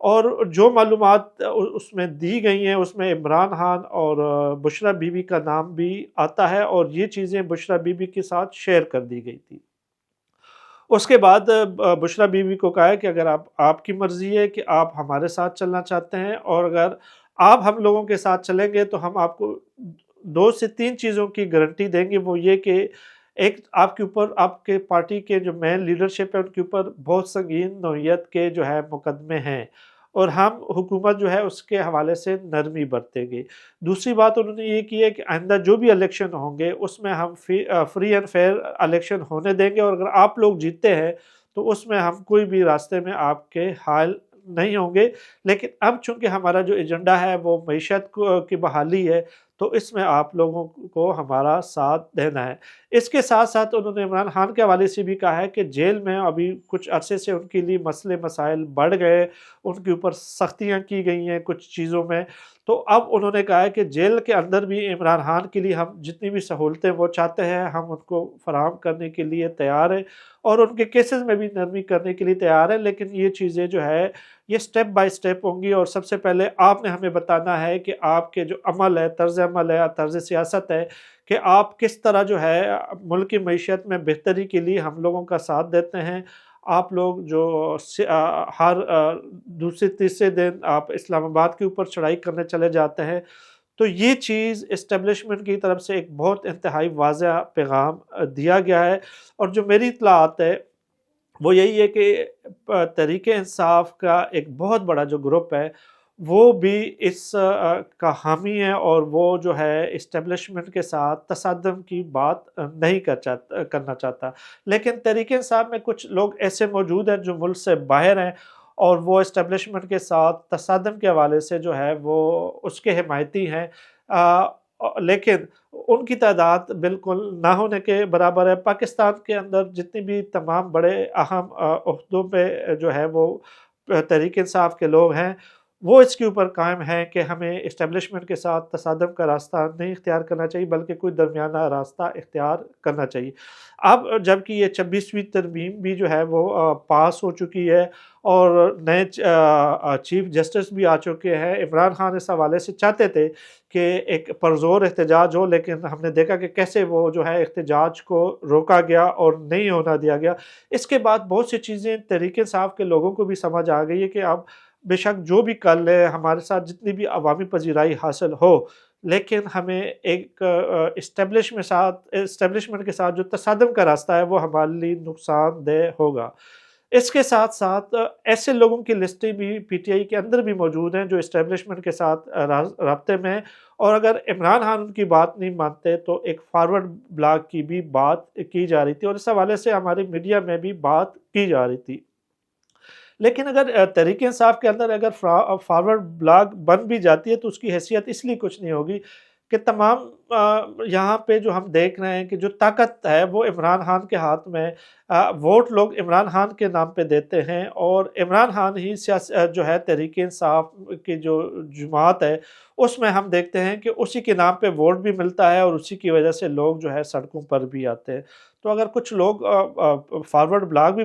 اور جو معلومات اس میں دی گئی ہیں اس میں عمران خان اور بشریٰ بی بی کا نام بھی آتا ہے، اور یہ چیزیں بشریٰ بی بی کے ساتھ شیئر کر دی گئی تھی۔ اس کے بعد بشریٰ بی بی کو کہا ہے کہ اگر آپ کی مرضی ہے کہ آپ ہمارے ساتھ چلنا چاہتے ہیں، اور اگر آپ ہم لوگوں کے ساتھ چلیں گے تو ہم آپ کو 2 سے 3 چیزوں کی گارنٹی دیں گے۔ وہ یہ کہ ایک آپ کے اوپر، آپ کے پارٹی کے جو مین لیڈرشپ ہے ان کے اوپر بہت سنگین نوعیت کے جو ہے مقدمے ہیں، اور ہم حکومت جو ہے اس کے حوالے سے نرمی برتیں گے۔ دوسری بات انہوں نے یہ کی ہے کہ آئندہ جو بھی الیکشن ہوں گے اس میں ہم فری اینڈ فیئر الیکشن ہونے دیں گے، اور اگر آپ لوگ جیتے ہیں تو اس میں ہم کوئی بھی راستے میں آپ کے حائل نہیں ہوں گے۔ لیکن اب چونکہ ہمارا جو ایجنڈا ہے وہ معیشت کی بحالی ہے، تو اس میں آپ لوگوں کو ہمارا ساتھ دینا ہے۔ اس کے ساتھ ساتھ انہوں نے عمران خان کے حوالے سے بھی کہا ہے کہ جیل میں ابھی کچھ عرصے سے ان کے لیے مسئلے مسائل بڑھ گئے، ان کے اوپر سختیاں کی گئی ہیں کچھ چیزوں میں، تو اب انہوں نے کہا ہے کہ جیل کے اندر بھی عمران خان کے لیے ہم جتنی بھی سہولتیں وہ چاہتے ہیں ہم ان کو فراہم کرنے کے لیے تیار ہیں، اور ان کے کیسز میں بھی نرمی کرنے کے لیے تیار ہیں، لیکن یہ چیزیں جو ہے یہ سٹیپ بائی سٹیپ ہوں گی، اور سب سے پہلے آپ نے ہمیں بتانا ہے کہ آپ کے جو عمل ہے، طرز عمل ہے، طرز سیاست ہے، کہ آپ کس طرح جو ہے ملک کی معیشت میں بہتری کے لیے ہم لوگوں کا ساتھ دیتے ہیں۔ آپ لوگ جو ہر دوسرے تیسرے دن آپ اسلام آباد کے اوپر چڑھائی کرنے چلے جاتے ہیں، تو یہ چیز اسٹیبلشمنٹ کی طرف سے ایک بہت انتہائی واضح پیغام دیا گیا ہے۔ اور جو میری اطلاعات ہے وہ یہی ہے کہ تحریک انصاف کا ایک بہت بڑا جو گروپ ہے وہ بھی اس کا حامی ہے، اور وہ جو ہے اسٹیبلشمنٹ کے ساتھ تصادم کی بات نہیں کرنا چاہتا۔ لیکن تحریک انصاف میں کچھ لوگ ایسے موجود ہیں جو ملک سے باہر ہیں، اور وہ اسٹیبلشمنٹ کے ساتھ تصادم کے حوالے سے جو ہے وہ اس کے حمایتی ہیں، لیکن ان کی تعداد بالکل نہ ہونے کے برابر ہے۔ پاکستان کے اندر جتنی بھی تمام بڑے اہم عہدوں پہ جو ہے وہ تحریک انصاف کے لوگ ہیں، وہ اس کے اوپر قائم ہیں کہ ہمیں اسٹیبلشمنٹ کے ساتھ تصادم کا راستہ نہیں اختیار کرنا چاہیے، بلکہ کوئی درمیانہ راستہ اختیار کرنا چاہیے۔ اب جبکہ یہ 26ویں ترمیم بھی جو ہے وہ پاس ہو چکی ہے، اور نئے چیف جسٹس بھی آ چکے ہیں، عمران خان اس حوالے سے چاہتے تھے کہ ایک پرزور احتجاج ہو، لیکن ہم نے دیکھا کہ کیسے وہ جو ہے احتجاج کو روکا گیا اور نہیں ہونا دیا گیا۔ اس کے بعد بہت سی چیزیں تحریک انصاف کے لوگوں کو بھی سمجھ آ گئی ہے کہ اب بے شک جو بھی کر لے، ہمارے ساتھ جتنی بھی عوامی پذیرائی حاصل ہو، لیکن ہمیں ایک اسٹیبلشمنٹ کے ساتھ جو تصادم کا راستہ ہے وہ ہمارے لیے نقصان دہ ہوگا۔ اس کے ساتھ ساتھ ایسے لوگوں کی لسٹیں بھی پی ٹی آئی کے اندر بھی موجود ہیں جو اسٹیبلشمنٹ کے ساتھ رابطے میں ہیں، اور اگر عمران خان ان کی بات نہیں مانتے تو ایک فارورڈ بلاک کی بھی بات کی جا رہی تھی، اور اس حوالے سے ہماری میڈیا میں بھی بات کی جا رہی تھی۔ لیکن اگر تحریک انصاف کے اندر اگر فارورڈ بلاک بن بھی جاتی ہے تو اس کی حیثیت اس لیے کچھ نہیں ہوگی کہ تمام یہاں پہ جو ہم دیکھ رہے ہیں کہ جو طاقت ہے وہ عمران خان کے ہاتھ میں، ووٹ لوگ عمران خان کے نام پہ دیتے ہیں، اور عمران خان ہی جو ہے تحریک انصاف کی جو جماعت ہے اس میں ہم دیکھتے ہیں کہ اسی کے نام پہ ووٹ بھی ملتا ہے، اور اسی کی وجہ سے لوگ جو ہے سڑکوں پر بھی آتے ہیں۔ تو اگر کچھ لوگ فارورڈ بلاک بھی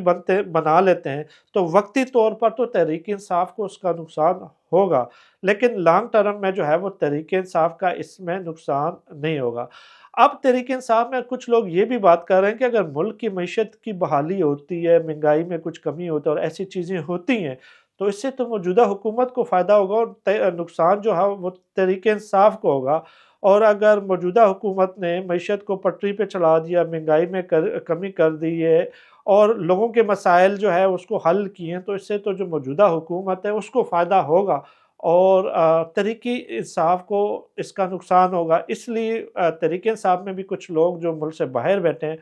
بنا لیتے ہیں تو وقتی طور پر تو تحریک انصاف کو اس کا نقصان ہوگا، لیکن لانگ ٹرم میں جو ہے وہ تحریک انصاف کا اس میں نقصان نہیں ہوگا۔ اب تحریک انصاف میں کچھ لوگ یہ بھی بات کر رہے ہیں کہ اگر ملک کی معیشت کی بحالی ہوتی ہے، مہنگائی میں کچھ کمی ہوتی ہے اور ایسی چیزیں ہوتی ہیں تو اس سے تو موجودہ حکومت کو فائدہ ہوگا، اور نقصان جو ہے وہ تحریک انصاف کو ہوگا۔ اور اگر موجودہ حکومت نے معیشت کو پٹری پہ چلا دیا، مہنگائی میں کمی کر دی ہے، اور لوگوں کے مسائل جو ہے اس کو حل کیے ہیں، تو اس سے تو جو موجودہ حکومت ہے اس کو فائدہ ہوگا، اور تحریک انصاف کو اس کا نقصان ہوگا۔ اس لیے تحریک انصاف میں بھی کچھ لوگ جو ملک سے باہر بیٹھے ہیں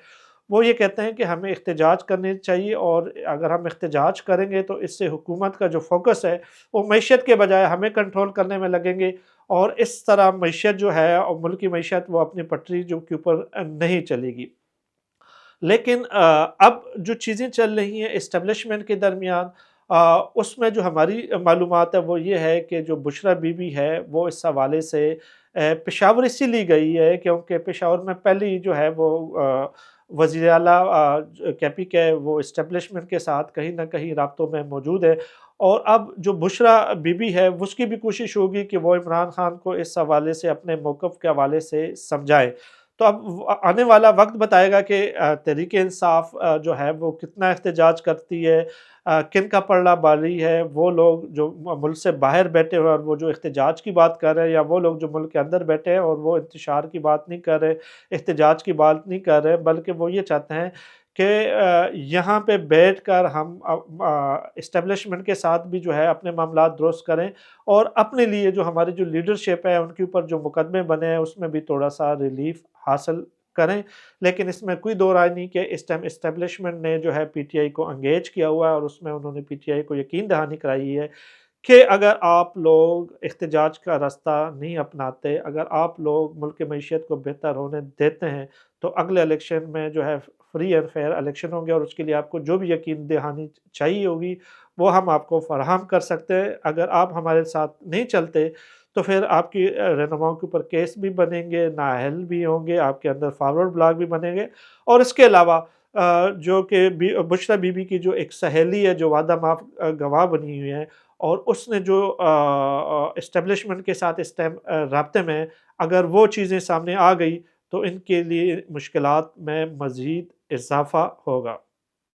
وہ یہ کہتے ہیں کہ ہمیں احتجاج کرنے چاہیے، اور اگر ہم احتجاج کریں گے تو اس سے حکومت کا جو فوکس ہے وہ معیشت کے بجائے ہمیں کنٹرول کرنے میں لگیں گے، اور اس طرح معیشت جو ہے اور ملک کی معیشت وہ اپنی پٹری جو کے اوپر نہیں چلے گی۔ لیکن اب جو چیزیں چل رہی ہیں اسٹیبلشمنٹ کے درمیان، اس میں جو ہماری معلومات ہے وہ یہ ہے کہ جو بشریٰ بی بی ہے وہ اس حوالے سے پشاور اسی لیے گئی ہے کیونکہ پشاور میں پہلی جو ہے وہ وزیر اعلیٰ KP کے وہ اسٹیبلشمنٹ کے ساتھ کہیں نہ کہیں رابطوں میں موجود ہے، اور اب جو بشریٰ بی بی ہے اس کی بھی کوشش ہوگی کہ وہ عمران خان کو اس حوالے سے اپنے موقف کے حوالے سے سمجھائے۔ تو اب آنے والا وقت بتائے گا کہ تحریک انصاف جو ہے وہ کتنا احتجاج کرتی ہے، کن کا پلڑا باری ہے، وہ لوگ جو ملک سے باہر بیٹھے ہوئے اور وہ جو احتجاج کی بات کر رہے ہیں، یا وہ لوگ جو ملک کے اندر بیٹھے ہیں اور وہ انتشار کی بات نہیں کر رہے، احتجاج کی بات نہیں کر رہے، بلکہ وہ یہ چاہتے ہیں کہ یہاں پہ بیٹھ کر ہم اسٹیبلشمنٹ کے ساتھ بھی جو ہے اپنے معاملات درست کریں، اور اپنے لیے جو ہماری جو لیڈرشپ ہے ان کے اوپر جو مقدمے بنے ہیں اس میں بھی تھوڑا سا ریلیف حاصل کریں۔ لیکن اس میں کوئی دو رائے نہیں کہ اس ٹائم اسٹیبلشمنٹ نے جو ہے PTI کو انگیج کیا ہوا ہے، اور اس میں انہوں نے PTI کو یقین دہانی کرائی ہے کہ اگر آپ لوگ احتجاج کا راستہ نہیں اپناتے، اگر آپ لوگ ملک کی معیشت کو بہتر ہونے دیتے ہیں، تو اگلے الیکشن میں جو ہے فری اینڈ فیئر الیکشن ہوں گے، اور اس کے لیے آپ کو جو بھی یقین دہانی چاہیے ہوگی وہ ہم آپ کو فراہم کر سکتے ہیں۔ اگر آپ ہمارے ساتھ نہیں چلتے تو پھر آپ کی رہنماؤں کے اوپر کیس بھی بنیں گے، نااہل بھی ہوں گے، آپ کے اندر فارورڈ بلاک بھی بنیں گے، اور اس کے علاوہ جو کہ بشریٰ بی بی کی جو ایک سہیلی ہے جو وعدہ معاف گواہ بنی ہوئی ہے، اور اس نے جو اسٹیبلشمنٹ کے ساتھ اس ٹائم رابطے میں، اگر وہ چیزیں سامنے آ گئی تو ان کے لیے مشکلات میں مزید اضافہ ہوگا۔